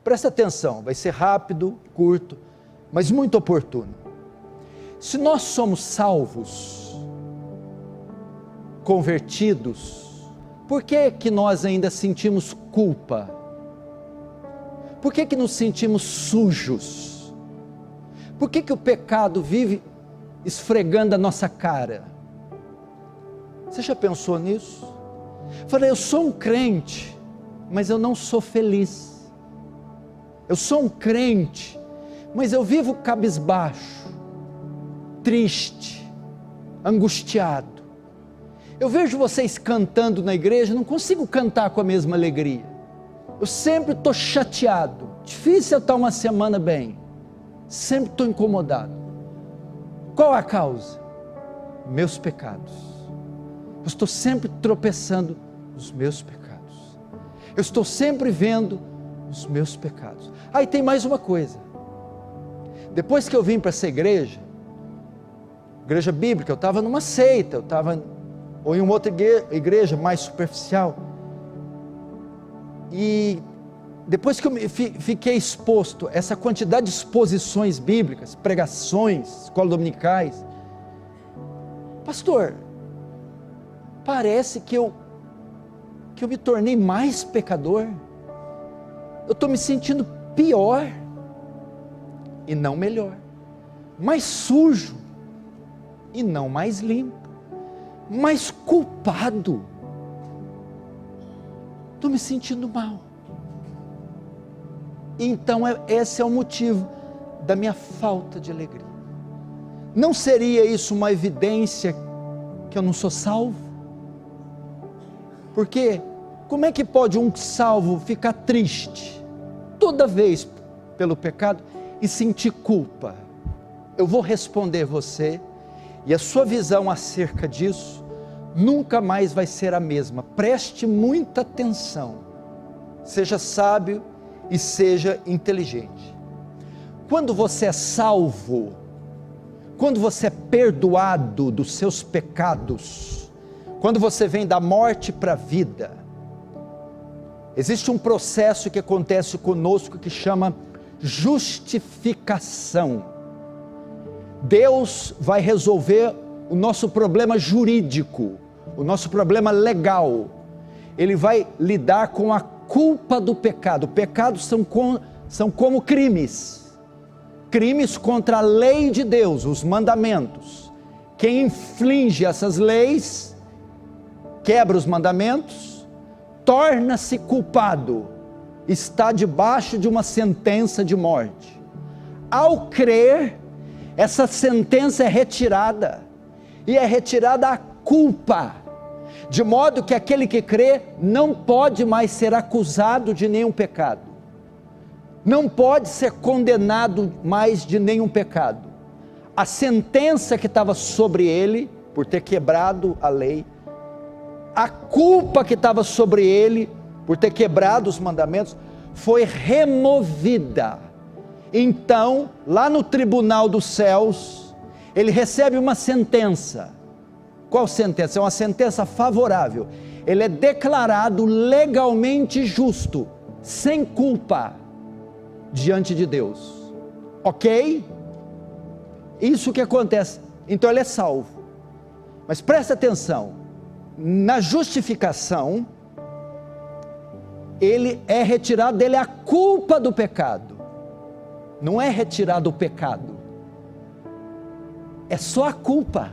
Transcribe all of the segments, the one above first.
Presta atenção, vai ser rápido, curto, mas muito oportuno. Se nós somos salvos, convertidos, por que que nós ainda sentimos culpa? Por que que nos sentimos sujos? Por que que o pecado vive esfregando a nossa cara? Você já pensou nisso? Falei, eu sou um crente, mas eu não sou feliz. Eu sou um crente, mas eu vivo cabisbaixo, triste, angustiado. Eu vejo vocês cantando na igreja, não consigo cantar com a mesma alegria. Eu sempre estou chateado, difícil eu estar uma semana bem, sempre estou incomodado. Qual a causa? Meus pecados. Eu estou sempre tropeçando nos meus pecados. Eu estou sempre vendo os meus pecados. Aí tem mais uma coisa. Depois que eu vim para essa igreja bíblica, eu estava numa seita, eu estava ou em uma outra igreja mais superficial. E depois que eu fiquei exposto a essa quantidade de exposições bíblicas, pregações, escolas dominicais, pastor, parece que eu me tornei mais pecador. Eu estou me sentindo pior e não melhor, mais sujo e não mais limpo, mais culpado. Estou me sentindo mal. Então esse é o motivo da minha falta de alegria. Não seria isso uma evidência que eu não sou salvo? Porque como é que pode um salvo ficar triste toda vez pelo pecado e sentir culpa? Eu vou responder você, e a sua visão acerca disso nunca mais vai ser a mesma. Preste muita atenção, seja sábio e seja inteligente. Quando você é salvo, quando você é perdoado dos seus pecados, quando você vem da morte para a vida, existe um processo que acontece conosco que chama justificação. Deus vai resolver o nosso problema jurídico, o nosso problema legal. Ele vai lidar com a culpa do pecado. Pecados são como crimes contra a lei de Deus, os mandamentos. Quem infringe essas leis, quebra os mandamentos, torna-se culpado, está debaixo de uma sentença de morte. Ao crer, essa sentença é retirada, e é retirada a culpa, de modo que aquele que crê não pode mais ser acusado de nenhum pecado, não pode ser condenado mais de nenhum pecado. A sentença que estava sobre ele, por ter quebrado a lei, a culpa que estava sobre ele, por ter quebrado os mandamentos, foi removida. Então, lá no tribunal dos céus, ele recebe uma sentença. Qual sentença? É uma sentença favorável. Ele é declarado legalmente justo, sem culpa, diante de Deus. Ok? Isso que acontece. Então ele é salvo. Mas presta atenção, na justificação, ele é retirado dele a culpa do pecado. Não é retirado o pecado, é só a culpa.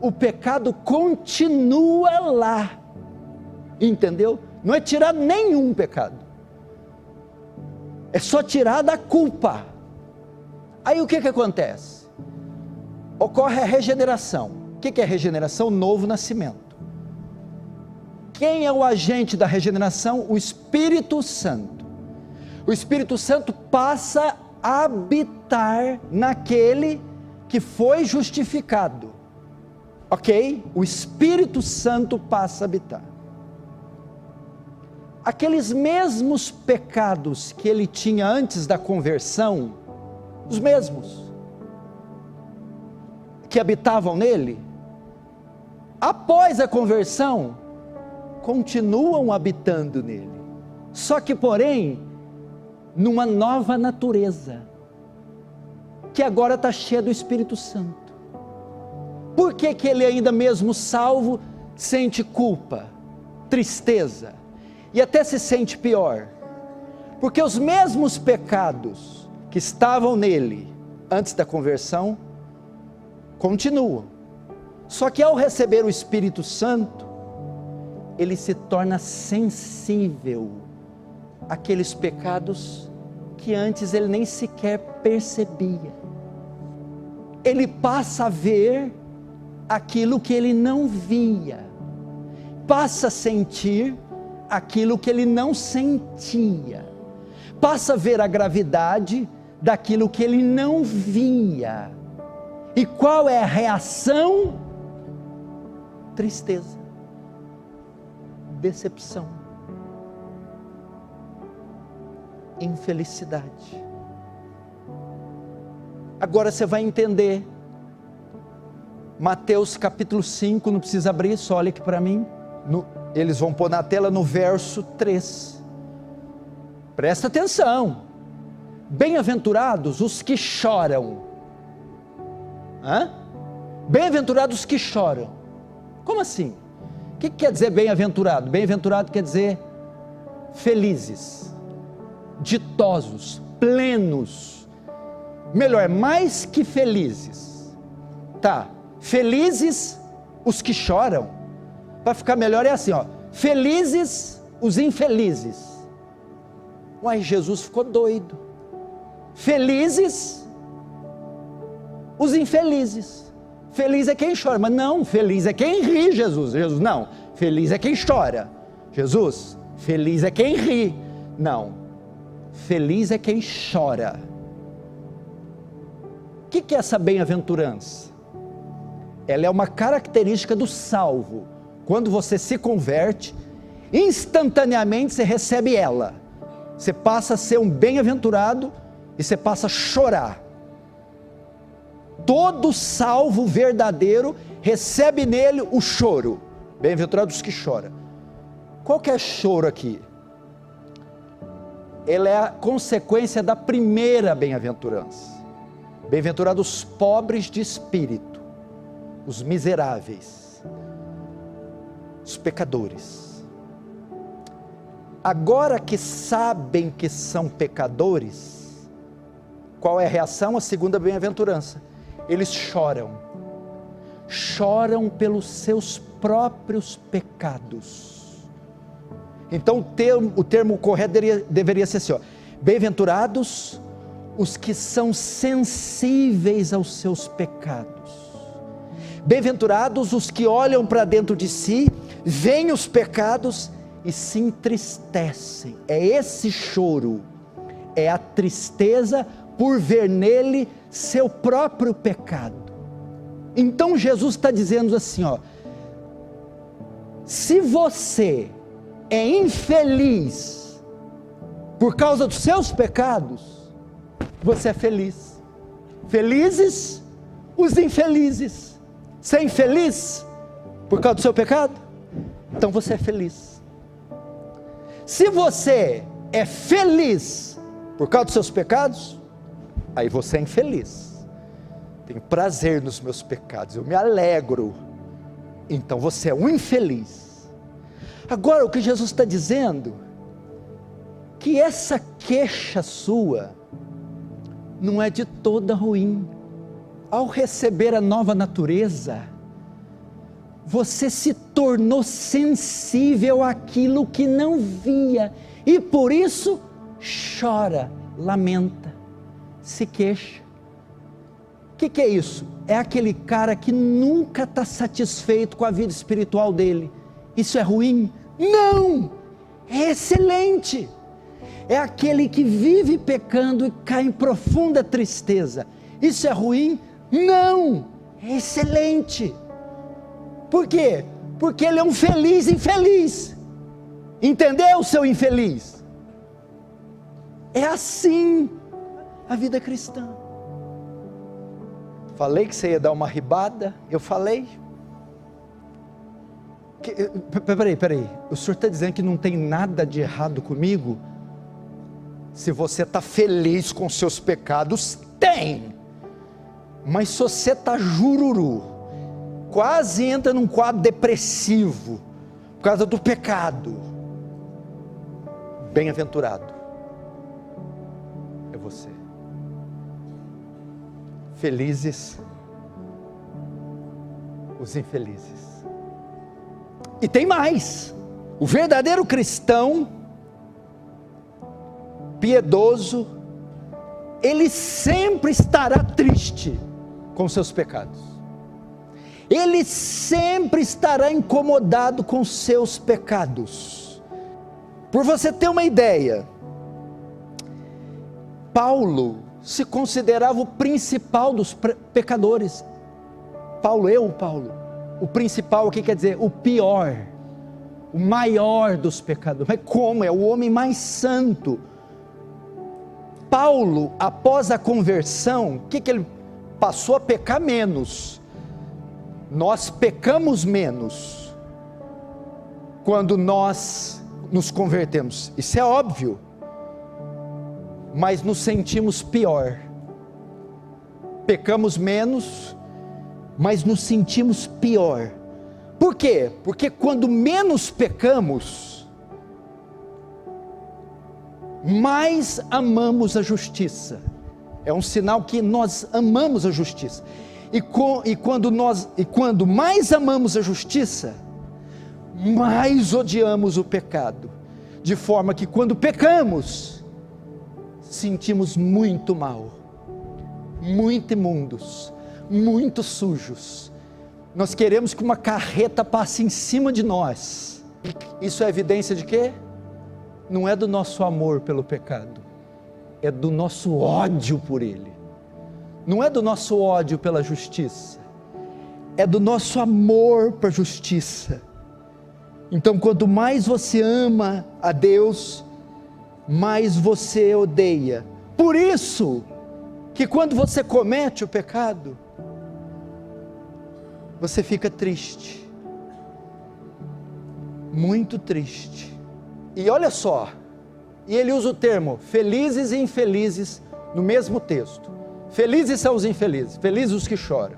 O pecado continua lá, entendeu? Não é tirado nenhum pecado, é só tirada a culpa. Aí o que acontece? Ocorre a regeneração. O que é regeneração? Novo nascimento. Quem é o agente da regeneração? O Espírito Santo. O Espírito Santo passa a habitar naquele que foi justificado. Ok? O Espírito Santo passa a habitar. Aqueles mesmos pecados que ele tinha antes da conversão, os mesmos que habitavam nele, após a conversão, continuam habitando nele. só que porém, numa nova natureza, que agora está cheia do Espírito Santo. Por que que ele ainda mesmo salvo, sente culpa, tristeza, e até se sente pior? Porque os mesmos pecados que estavam nele, antes da conversão, continuam. Só que ao receber o Espírito Santo, ele se torna sensível àqueles pecados que antes ele nem sequer percebia. Ele passa a ver aquilo que ele não via, passa a sentir aquilo que ele não sentia, passa a ver a gravidade daquilo que ele não via. E qual é a reação? Tristeza, decepção, infelicidade. Agora você vai entender, Mateus capítulo 5, não precisa abrir, só olha aqui para mim, eles vão pôr na tela no verso 3, presta atenção, bem-aventurados os que choram, bem-aventurados os que choram, como assim? O que quer dizer bem-aventurado? Bem-aventurado quer dizer felizes, ditosos, plenos, melhor, mais que felizes, tá, felizes os que choram, para ficar melhor é assim, ó, felizes os infelizes. Uai, Jesus ficou doido. Felizes os infelizes. Feliz é quem chora, mas não, feliz é quem ri, Jesus, não, feliz é quem chora, Jesus, feliz é quem ri, não, feliz é quem chora. O que é essa bem-aventurança? Ela é uma característica do salvo. Quando você se converte, instantaneamente você recebe ela, você passa a ser um bem-aventurado e você passa a chorar. Todo salvo verdadeiro recebe nele o choro. Bem-aventurados os que choram. Qual que é choro aqui? Ele é a consequência da primeira bem-aventurança. Bem-aventurados os pobres de espírito, os miseráveis, os pecadores. Agora que sabem que são pecadores, qual é a reação? A segunda bem-aventurança. Eles choram pelos seus próprios pecados. Então o termo correto deveria ser assim, ó, bem-aventurados os que são sensíveis aos seus pecados, bem-aventurados os que olham para dentro de si, veem os pecados e se entristecem. É esse choro, é a tristeza por ver nele seu próprio pecado. Então Jesus está dizendo assim, ó, se você é infeliz por causa dos seus pecados, você é feliz. Felizes os infelizes. Você é infeliz por causa do seu pecado? Então você é feliz. Se você é feliz por causa dos seus pecados, aí você é infeliz. Tenho prazer nos meus pecados, eu me alegro. Então você é um infeliz. Agora o que Jesus está dizendo, que essa queixa sua não é de toda ruim. Ao receber a nova natureza, você se tornou sensível àquilo que não via, e por isso chora, lamenta, se queixa. O que é isso? É aquele cara que nunca está satisfeito com a vida espiritual dele. Isso é ruim? Não! É excelente! É aquele que vive pecando e cai em profunda tristeza. Isso é ruim? Não! É excelente! Por quê? Porque ele é um feliz infeliz. Entendeu, seu infeliz? É assim a vida cristã. Falei que você ia dar uma ribada, eu falei. Peraí, o senhor está dizendo que não tem nada de errado comigo? Se você está feliz com seus pecados, tem. Mas se você está jururu, quase entra num quadro depressivo, por causa do pecado, bem-aventurado é você. Felizes os infelizes. E tem mais, o verdadeiro cristão, piedoso, ele sempre estará triste com seus pecados, ele sempre estará incomodado com seus pecados. Por você ter uma ideia, Paulo se considerava o principal dos pecadores. Paulo, o principal, o que quer dizer? O pior, o maior dos pecadores. Mas como? É o homem mais santo. Paulo, após a conversão, o que ele passou a pecar menos? Nós pecamos menos quando nós nos convertemos, isso é óbvio, mas nos sentimos pior. Pecamos menos, mas nos sentimos pior. Por quê? Porque quando menos pecamos, mais amamos a justiça. É um sinal que nós amamos a justiça. E quando mais amamos a justiça, mais odiamos o pecado. De forma que quando pecamos, sentimos muito mal, muito imundos, muito sujos. Nós queremos que uma carreta passe em cima de nós. Isso é evidência de quê? Não é do nosso amor pelo pecado, é do nosso ódio por ele. Não é do nosso ódio pela justiça, é do nosso amor para a justiça. Então, quanto mais você ama a Deus, mais você odeia. Por isso que quando você comete o pecado, você fica triste, muito triste. E olha só, e ele usa o termo felizes e infelizes no mesmo texto. Felizes são os infelizes, felizes os que choram.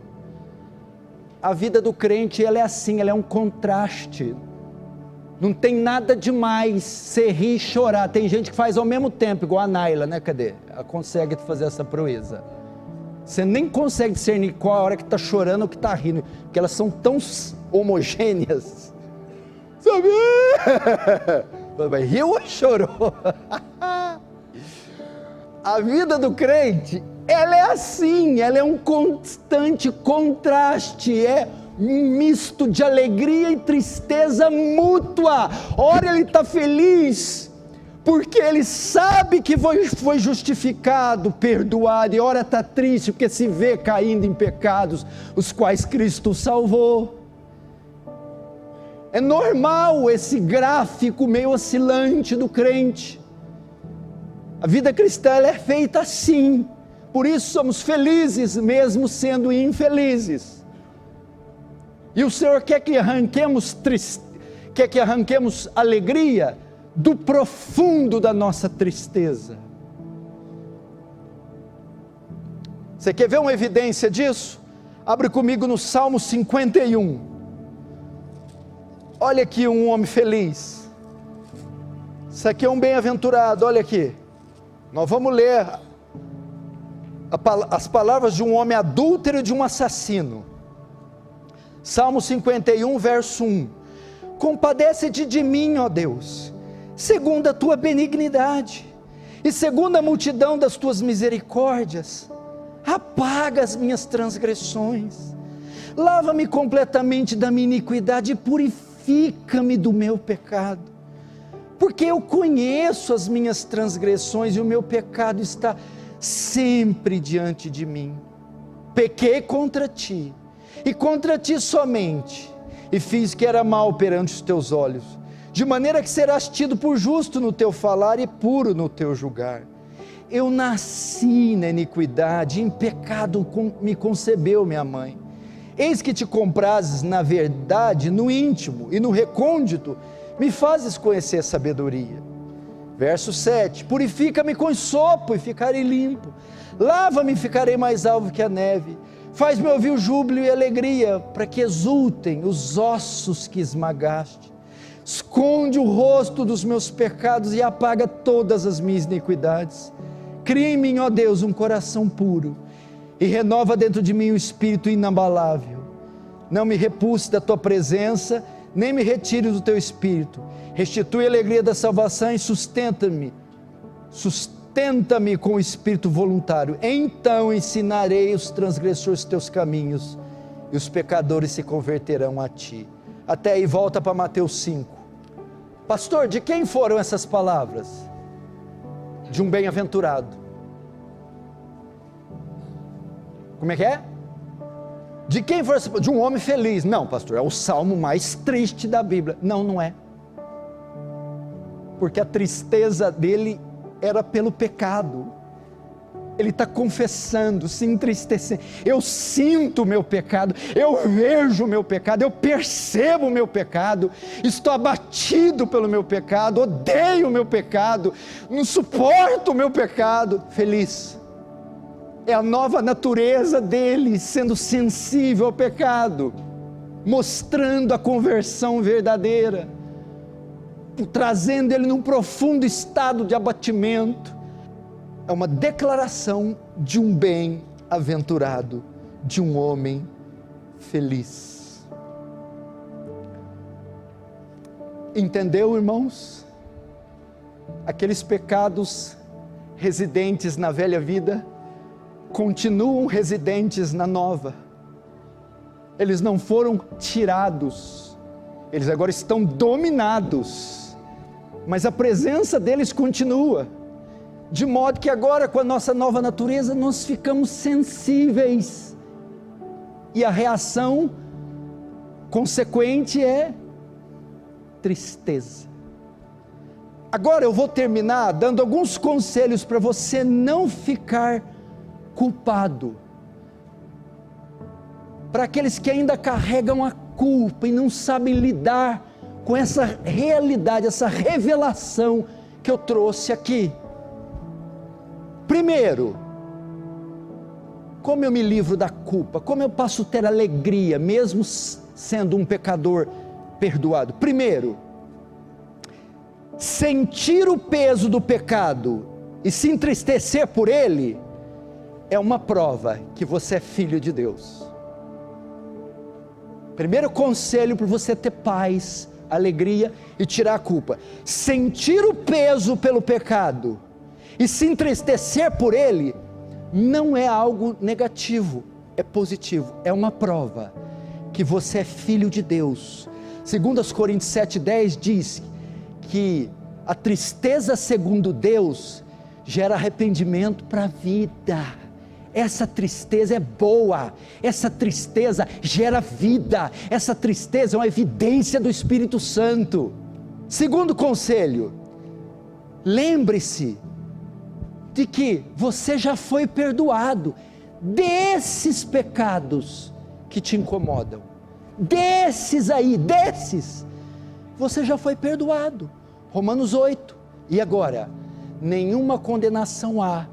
A vida do crente, ela é assim, ela é um contraste. Não tem nada demais você rir e chorar. Tem gente que faz ao mesmo tempo, igual a Naila, né? Cadê? Ela consegue fazer essa proeza. Você nem consegue discernir qual a hora que está chorando ou que está rindo, porque elas são tão homogêneas. Sabe? Riu ou chorou? A vida do crente, ela é assim, ela é um constante contraste, é um misto de alegria e tristeza mútua. Ora ele está feliz, porque ele sabe que foi justificado, perdoado, e ora está triste, porque se vê caindo em pecados, os quais Cristo salvou. É normal esse gráfico meio oscilante do crente. A vida cristã ela é feita assim, por isso somos felizes mesmo sendo infelizes. E o Senhor quer que arranquemos alegria do profundo da nossa tristeza. Você quer ver uma evidência disso? Abre comigo no Salmo 51. Olha aqui um homem feliz. Isso aqui é um bem-aventurado, olha aqui. Nós vamos ler as palavras de um homem adúltero e de um assassino. Salmo 51, verso 1. Compadece-te de mim, ó Deus, segundo a tua benignidade, e segundo a multidão das tuas misericórdias, apaga as minhas transgressões, lava-me completamente da minha iniquidade e purifica-me do meu pecado, porque eu conheço as minhas transgressões e o meu pecado está sempre diante de mim. Pequei contra ti, e contra ti somente, e fiz que era mal perante os teus olhos, de maneira que serás tido por justo no teu falar e puro no teu julgar. Eu nasci na iniquidade, em pecado me concebeu minha mãe. Eis que te comprases na verdade, no íntimo e no recôndito, me fazes conhecer sabedoria. Verso 7, purifica-me com sopo e ficarei limpo, lava-me e ficarei mais alvo que a neve, faz-me ouvir o júbilo e a alegria, para que exultem os ossos que esmagaste, esconde o rosto dos meus pecados e apaga todas as minhas iniquidades, cria em mim, ó Deus, um coração puro, e renova dentro de mim um espírito inabalável, não me repulse da tua presença, nem me retire do teu espírito, restitui a alegria da salvação e sustenta-me com o espírito voluntário, então ensinarei os transgressores teus caminhos, e os pecadores se converterão a ti. Até aí, volta para Mateus 5, pastor, de quem foram essas palavras? De um bem-aventurado. Como é que é? De quem foi? De um homem feliz. Não, pastor, é o salmo mais triste da Bíblia. Não, não é. Porque a tristeza dele era pelo pecado. Ele está confessando, se entristecendo. Eu sinto o meu pecado, eu vejo o meu pecado, eu percebo o meu pecado, estou abatido pelo meu pecado, odeio o meu pecado, não suporto o meu pecado. Feliz. É a nova natureza dele, sendo sensível ao pecado, mostrando a conversão verdadeira, trazendo ele num profundo estado de abatimento. É uma declaração de um bem-aventurado, de um homem feliz. Entendeu, irmãos? Aqueles pecados residentes na velha vida continuam residentes na nova. Eles não foram tirados, eles agora estão dominados, mas a presença deles continua, de modo que agora, com a nossa nova natureza, nós ficamos sensíveis, e a reação consequente é tristeza. Agora eu vou terminar dando alguns conselhos para você não ficar culpado, para aqueles que ainda carregam a culpa e não sabem lidar com essa realidade, essa revelação que eu trouxe aqui. Primeiro, como eu me livro da culpa? Como eu passo a ter alegria, mesmo sendo um pecador perdoado? Primeiro, sentir o peso do pecado e se entristecer por ele é uma prova que você é filho de Deus. Primeiro conselho para você ter paz, alegria e tirar a culpa: sentir o peso pelo pecado e se entristecer por ele não é algo negativo, é positivo, é uma prova que você é filho de Deus. 2 Coríntios 7,10 diz que a tristeza segundo Deus gera arrependimento para a vida. Essa tristeza é boa, essa tristeza gera vida, essa tristeza é uma evidência do Espírito Santo. Segundo conselho, lembre-se de que você já foi perdoado desses pecados que te incomodam, desses, você já foi perdoado. Romanos 8, e agora, nenhuma condenação há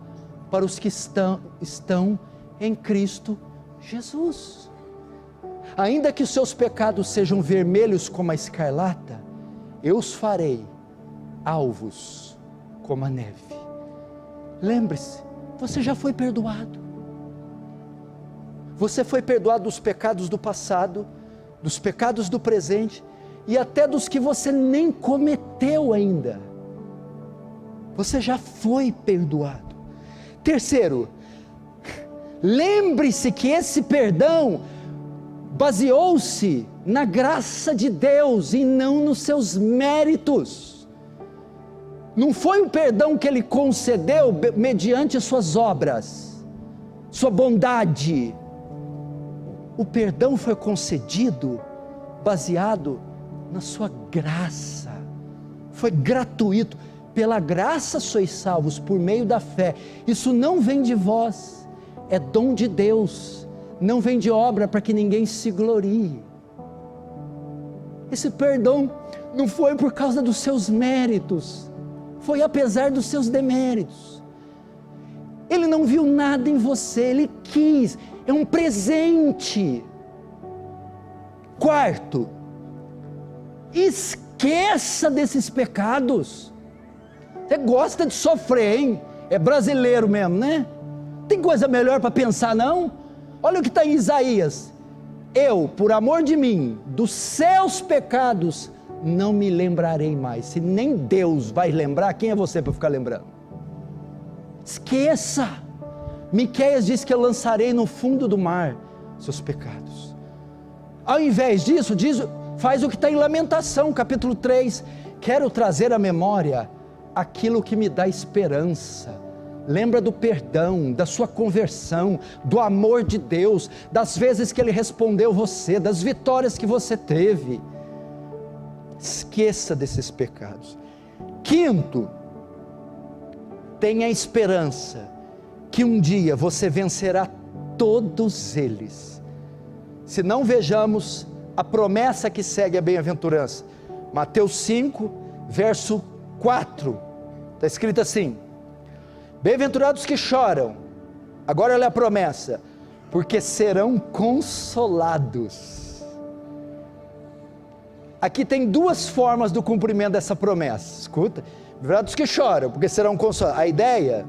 para os que estão em Cristo Jesus. Ainda que os seus pecados sejam vermelhos como a escarlata, eu os farei alvos como a neve. Lembre-se, você já foi perdoado. Você foi perdoado dos pecados do passado, dos pecados do presente e até dos que você nem cometeu ainda. Você já foi perdoado. Terceiro, lembre-se que esse perdão baseou-se na graça de Deus e não nos seus méritos. Não foi um perdão que Ele concedeu mediante as suas obras, sua bondade. O perdão foi concedido baseado na sua graça, foi gratuito. Pela graça sois salvos por meio da fé. Isso não vem de vós, é dom de Deus, não vem de obra para que ninguém se glorie. Esse perdão não foi por causa dos seus méritos, foi apesar dos seus deméritos. Ele não viu nada em você, Ele quis, é um presente. Quarto, esqueça desses pecados. Você gosta de sofrer, hein? É brasileiro mesmo, né? Tem coisa melhor para pensar, não? Olha o que está em Isaías: eu, por amor de mim, dos seus pecados, não me lembrarei mais. Se nem Deus vai lembrar, quem é você para ficar lembrando? Esqueça. Miqueias diz que eu lançarei no fundo do mar seus pecados. Ao invés disso, faz o que está em Lamentação, capítulo 3, quero trazer à memória aquilo que me dá esperança. Lembra do perdão, da sua conversão, do amor de Deus, das vezes que Ele respondeu você, das vitórias que você teve. Esqueça desses pecados. Quinto, tenha esperança que um dia você vencerá todos eles. Se não, vejamos a promessa que segue a bem-aventurança. Mateus 5, verso 4, está escrito assim: bem-aventurados que choram, agora olha a promessa, porque serão consolados. Aqui tem duas formas do cumprimento dessa promessa, escuta: bem-aventurados que choram, porque serão consolados. A ideia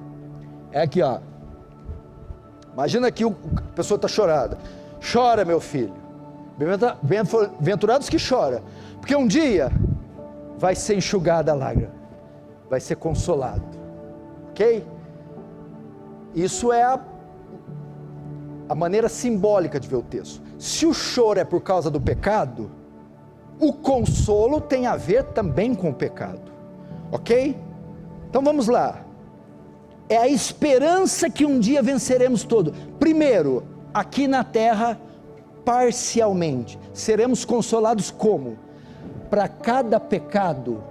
é aqui, ó. Imagina que a pessoa está chorando. Chora, meu filho. Bem-aventurados que choram, porque um dia vai ser enxugada a lágrima, vai ser consolado. Ok? Isso é a maneira simbólica de ver o texto. Se o choro é por causa do pecado, o consolo tem a ver também com o pecado. Ok? Então vamos lá. É a esperança que um dia venceremos todo. Primeiro, aqui na terra, parcialmente. Seremos consolados como? Para cada pecado,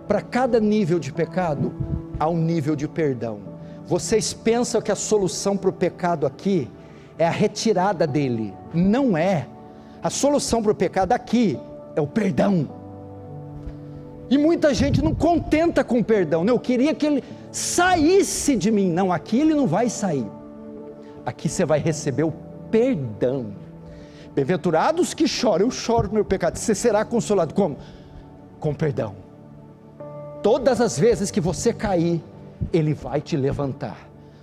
para cada nível de pecado, há um nível de perdão. Vocês pensam que a solução para o pecado aqui é a retirada dele? Não é. A solução para o pecado aqui é o perdão. E muita gente não contenta com o perdão. Eu queria que ele saísse de mim. Não, aqui ele não vai sair. Aqui você vai receber o perdão. Bem-aventurados que choram. Eu choro no meu pecado. Você será consolado como? Com perdão. Todas as vezes que você cair, Ele vai te levantar.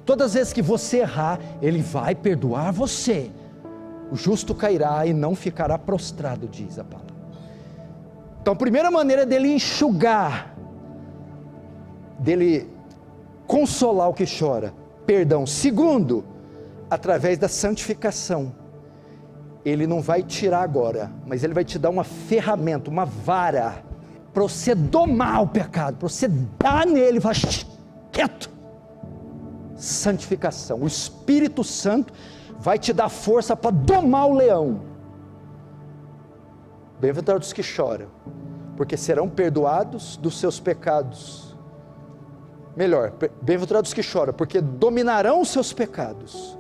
Todas as vezes que você errar, Ele vai perdoar você. O justo cairá e não ficará prostrado, diz a palavra. Então a primeira maneira dele enxugar, dele consolar o que chora, perdão. Segundo, através da santificação. Ele não vai tirar agora, mas Ele vai te dar uma ferramenta, uma vara, para você domar o pecado, para você dar nele e falar, quieto. Santificação. O Espírito Santo vai te dar força para domar o leão. Bem-aventurados que choram, porque serão perdoados dos seus pecados. Melhor, bem-aventurados que choram, porque dominarão os seus pecados.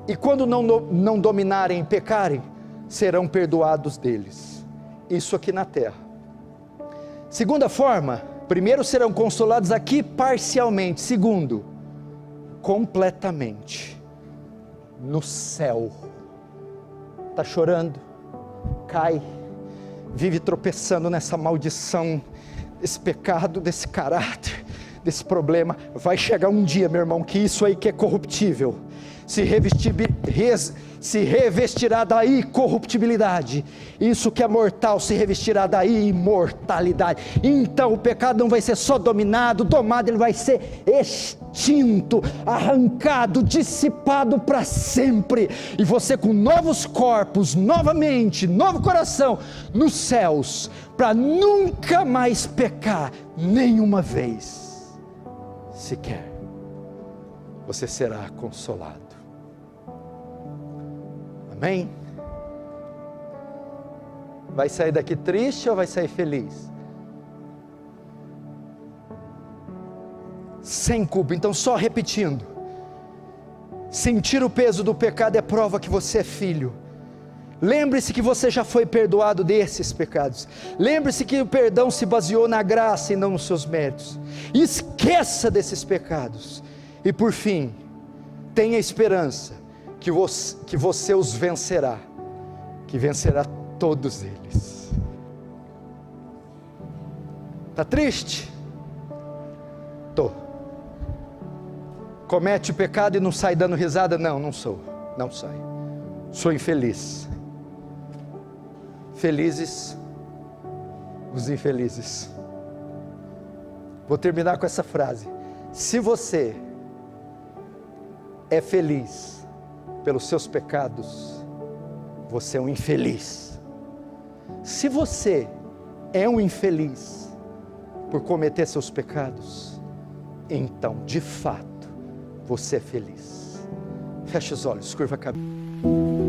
E quando não dominarem e pecarem, serão perdoados deles. Isso aqui na terra. Segunda forma, primeiro serão consolados aqui parcialmente. Segundo, completamente. No céu. Está chorando, cai, vive tropeçando nessa maldição, desse pecado, desse caráter, desse problema. Vai chegar um dia, meu irmão, que isso aí que é corruptível se revestirá da incorruptibilidade. Isso que é mortal se revestirá da imortalidade. Então o pecado não vai ser só domado, ele vai ser extinto, arrancado, dissipado para sempre. E você com novos corpos, novamente, novo coração, nos céus, para nunca mais pecar, nenhuma vez sequer. Você será consolado. Amém? Vai sair daqui triste ou vai sair feliz? Sem culpa. Então, só repetindo: Sentir o peso do pecado é prova que você é filho. Lembre-se que você já foi perdoado desses pecados. Lembre-se que o perdão se baseou na graça e não nos seus méritos. Esqueça desses pecados. E por fim, tenha esperança que você os vencerá. Que vencerá todos eles. Está triste? Tô. Comete o pecado e não sai dando risada? Não, não sou. Não sai. Sou infeliz. Felizes os infelizes. Vou terminar com essa frase. Se você é feliz pelos seus pecados, você é um infeliz. Se você é um infeliz por cometer seus pecados, então, de fato, você é feliz. Feche os olhos, curva a cabeça.